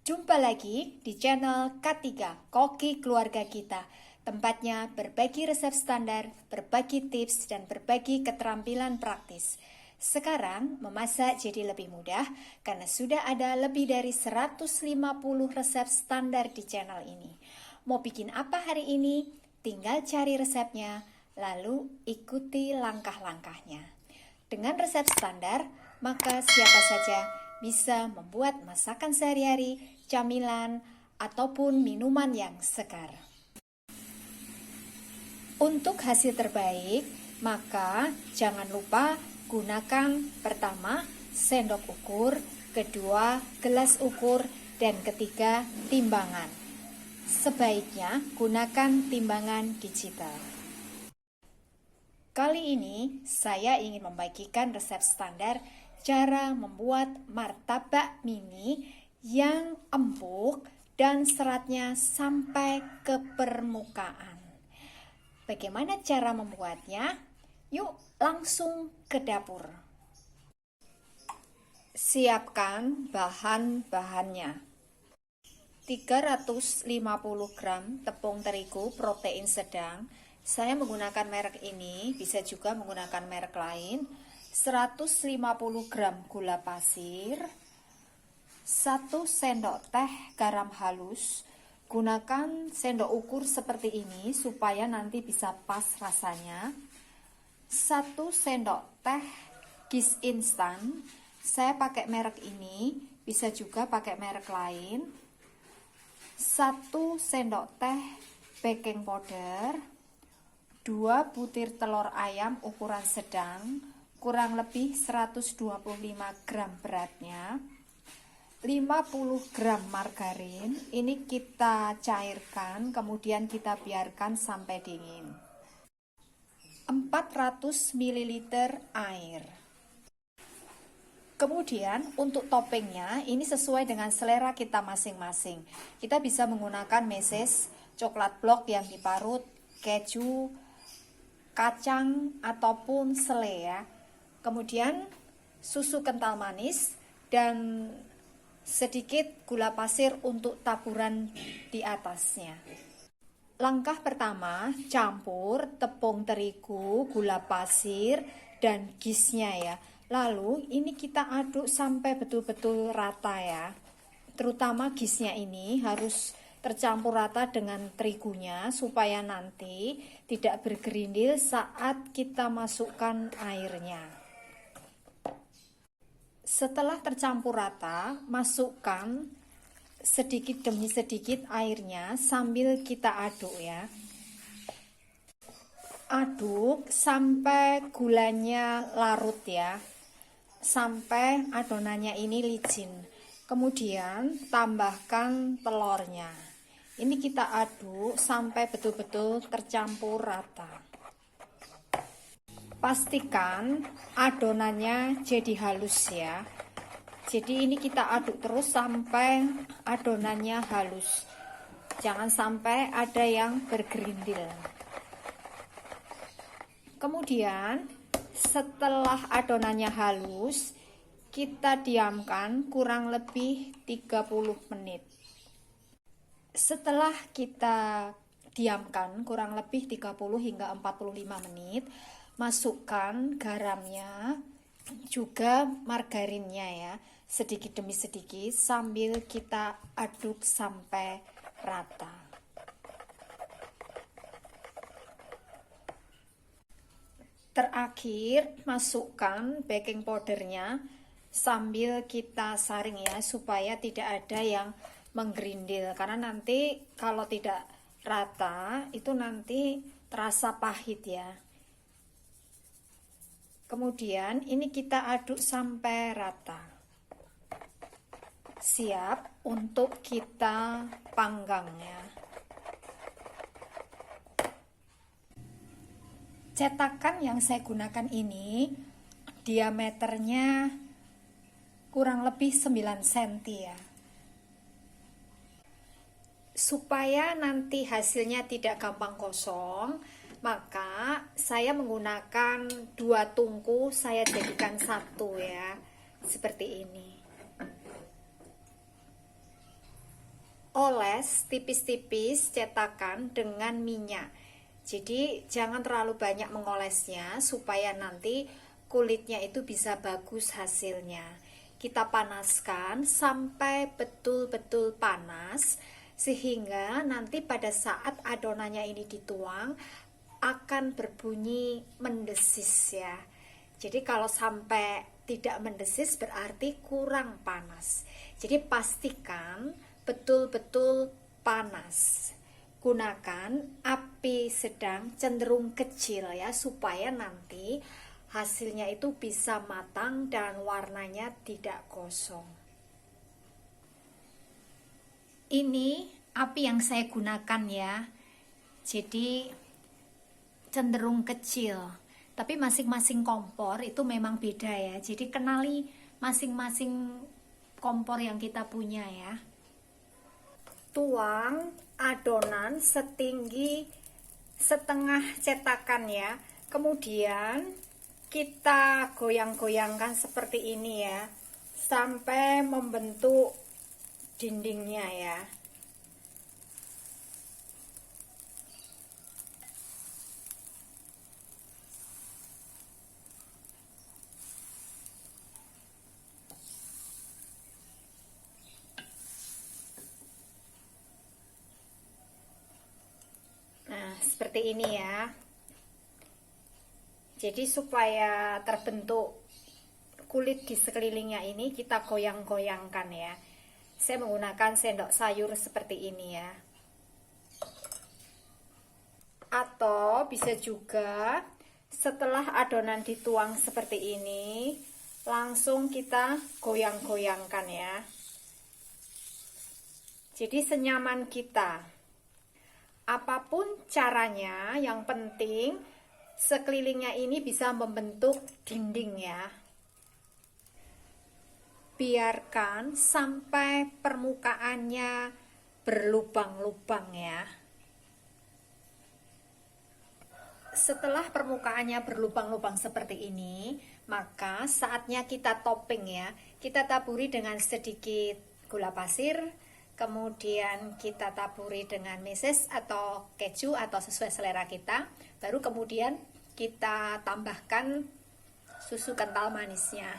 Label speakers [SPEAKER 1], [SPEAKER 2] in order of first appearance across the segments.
[SPEAKER 1] Jumpa lagi di channel K3, Koki Keluarga Kita. Tempatnya berbagi resep standar, berbagi tips, dan berbagi keterampilan praktis. Sekarang memasak jadi lebih mudah karena sudah ada lebih dari 150 resep standar di channel ini. Mau bikin apa hari ini? Tinggal cari resepnya, lalu ikuti langkah-langkahnya. Dengan resep standar, maka siapa saja bisa membuat masakan sehari-hari, camilan, ataupun minuman yang segar. Untuk hasil terbaik, maka jangan lupa gunakan pertama sendok ukur, kedua gelas ukur, dan ketiga timbangan. Sebaiknya gunakan timbangan digital. Kali ini saya ingin membagikan resep standar cara membuat martabak mini yang empuk dan seratnya sampai ke permukaan. Bagaimana cara membuatnya? Yuk langsung ke dapur. Siapkan bahan-bahannya. 350 gram tepung terigu protein sedang. Saya menggunakan merek ini, bisa juga menggunakan merek lain. 150 gram gula pasir, 1 sendok teh garam halus. Gunakan sendok ukur seperti ini supaya nanti bisa pas rasanya. 1 sendok teh gis instan. Saya pakai merek ini, bisa juga pakai merek lain. 1 sendok teh baking powder, 2 butir telur ayam ukuran sedang, kurang lebih 125 gram beratnya, 50 gram margarin, ini kita cairkan, kemudian kita biarkan sampai dingin. 400 ml air. Kemudian untuk toppingnya, ini sesuai dengan selera kita masing-masing. Kita bisa menggunakan meses, coklat blok yang diparut, keju, kacang ataupun selai ya. Kemudian susu kental manis dan sedikit gula pasir untuk taburan di atasnya. Langkah pertama, campur tepung terigu, gula pasir, dan gisnya ya. Lalu ini kita aduk sampai betul-betul rata ya. Terutama gisnya ini harus tercampur rata dengan terigunya supaya nanti tidak bergerindil saat kita masukkan airnya. Setelah tercampur rata, masukkan sedikit demi sedikit airnya sambil kita aduk ya. Aduk sampai gulanya larut ya, sampai adonannya ini licin. Kemudian tambahkan telurnya. Ini kita aduk sampai betul-betul tercampur rata. Pastikan adonannya jadi halus ya. Jadi ini kita aduk terus sampai adonannya halus. Jangan sampai ada yang bergerindil. Kemudian setelah adonannya halus, kita diamkan kurang lebih 30 menit. Setelah kita diamkan kurang lebih 30 hingga 45 menit, masukkan garamnya, juga margarinnya ya, sedikit demi sedikit sambil kita aduk sampai rata. Terakhir, masukkan baking powdernya sambil kita saring ya, supaya tidak ada yang menggerindil, karena nanti kalau tidak rata itu nanti terasa pahit ya. Kemudian ini kita aduk sampai rata. Siap untuk kita panggang ya. Cetakan yang saya gunakan ini diameternya kurang lebih 9 cm ya. Supaya nanti hasilnya tidak gampang kosong, maka saya menggunakan 2 tungku, saya jadikan 1 ya, seperti ini. oles tipis-tipis cetakan dengan minyak. Jadi jangan terlalu banyak mengolesnya supaya nanti kulitnya itu bisa bagus hasilnya. Kita panaskan sampai betul-betul panas sehingga nanti pada saat adonannya ini dituang akan berbunyi mendesis ya. Jadi kalau sampai tidak mendesis berarti kurang panas. Jadi pastikan betul-betul panas. Gunakan api sedang cenderung kecil ya supaya nanti hasilnya itu bisa matang dan warnanya tidak gosong. Ini api yang saya gunakan ya. Jadi cenderung kecil. Tapi masing-masing kompor itu memang beda ya. Jadi kenali masing-masing kompor yang kita punya ya. Tuang adonan setinggi setengah cetakan ya. Kemudian kita goyang-goyangkan seperti ini ya. Sampai membentuk dindingnya ya. Nah, seperti ini ya. Jadi supaya terbentuk kulit di sekelilingnya ini kita goyang-goyangkan ya. Saya menggunakan sendok sayur seperti ini ya. Atau bisa juga setelah adonan dituang seperti ini, langsung kita goyang-goyangkan ya. Jadi senyaman kita. Apapun caranya, yang penting sekelilingnya ini bisa membentuk dinding ya. Biarkan sampai permukaannya berlubang-lubang ya. Setelah permukaannya berlubang-lubang seperti ini, maka saatnya kita topping ya. Kita taburi dengan sedikit gula pasir, kemudian kita taburi dengan meses atau keju atau sesuai selera kita. Baru kemudian kita tambahkan susu kental manisnya.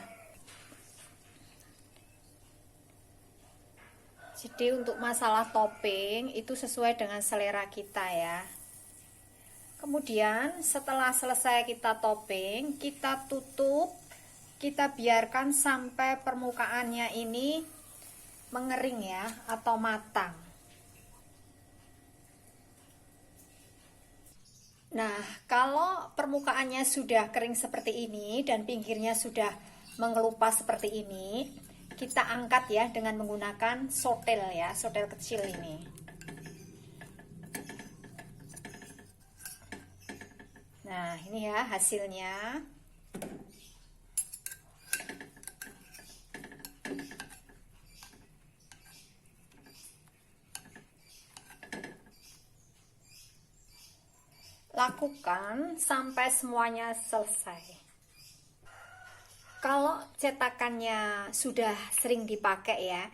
[SPEAKER 1] Jadi untuk masalah topping itu sesuai dengan selera kita ya. Kemudian setelah selesai kita topping, kita tutup, kita biarkan sampai permukaannya ini mengering ya atau matang. Nah, kalau permukaannya sudah kering seperti ini dan pinggirnya sudah mengelupas seperti ini, kita angkat ya dengan menggunakan sotel ya, sotel kecil ini. Nah, ini ya hasilnya. Lakukan sampai semuanya selesai. Kalau cetakannya sudah sering dipakai ya,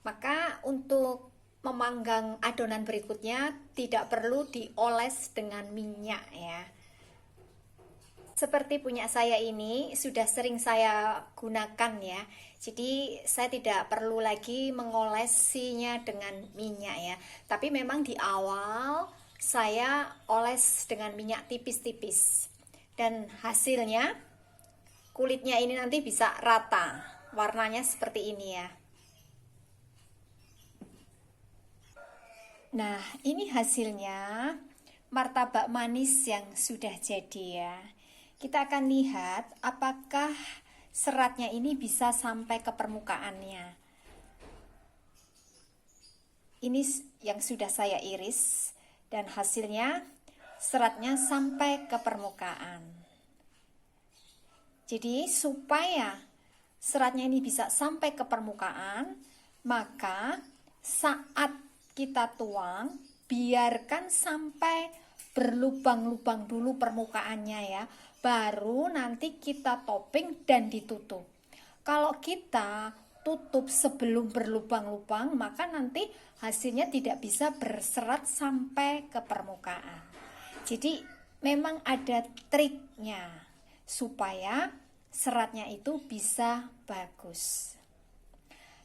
[SPEAKER 1] maka untuk memanggang adonan berikutnya tidak perlu dioles dengan minyak ya. Seperti punya saya ini sudah sering saya gunakan ya. Jadi saya tidak perlu lagi mengolesinya dengan minyak ya. Tapi memang di awal saya oles dengan minyak tipis-tipis. Dan hasilnya kulitnya ini nanti bisa rata. Warnanya seperti ini ya. Nah, ini hasilnya martabak manis yang sudah jadi ya. Kita akan lihat apakah seratnya ini bisa sampai ke permukaannya. Ini yang sudah saya iris dan hasilnya seratnya sampai ke permukaan. Jadi supaya seratnya ini bisa sampai ke permukaan, maka saat kita tuang, biarkan sampai berlubang-lubang dulu permukaannya ya. Baru nanti kita topping dan ditutup. Kalau kita tutup sebelum berlubang-lubang, maka nanti hasilnya tidak bisa berserat sampai ke permukaan. Jadi memang ada triknya supaya seratnya itu bisa bagus.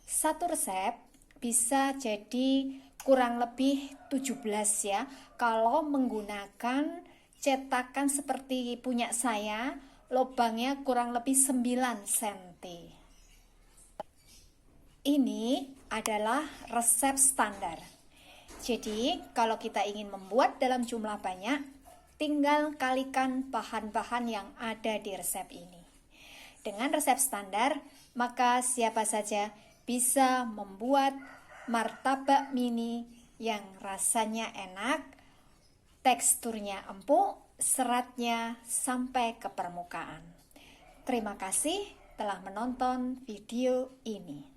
[SPEAKER 1] Satu resep bisa jadi kurang lebih 17 ya. Kalau menggunakan cetakan seperti punya saya, lubangnya kurang lebih 9 cm. Ini adalah resep standar. Jadi, kalau kita ingin membuat dalam jumlah banyak, tinggal kalikan bahan-bahan yang ada di resep ini. Dengan resep standar, maka siapa saja bisa membuat martabak mini yang rasanya enak, teksturnya empuk, seratnya sampai ke permukaan. Terima kasih telah menonton video ini.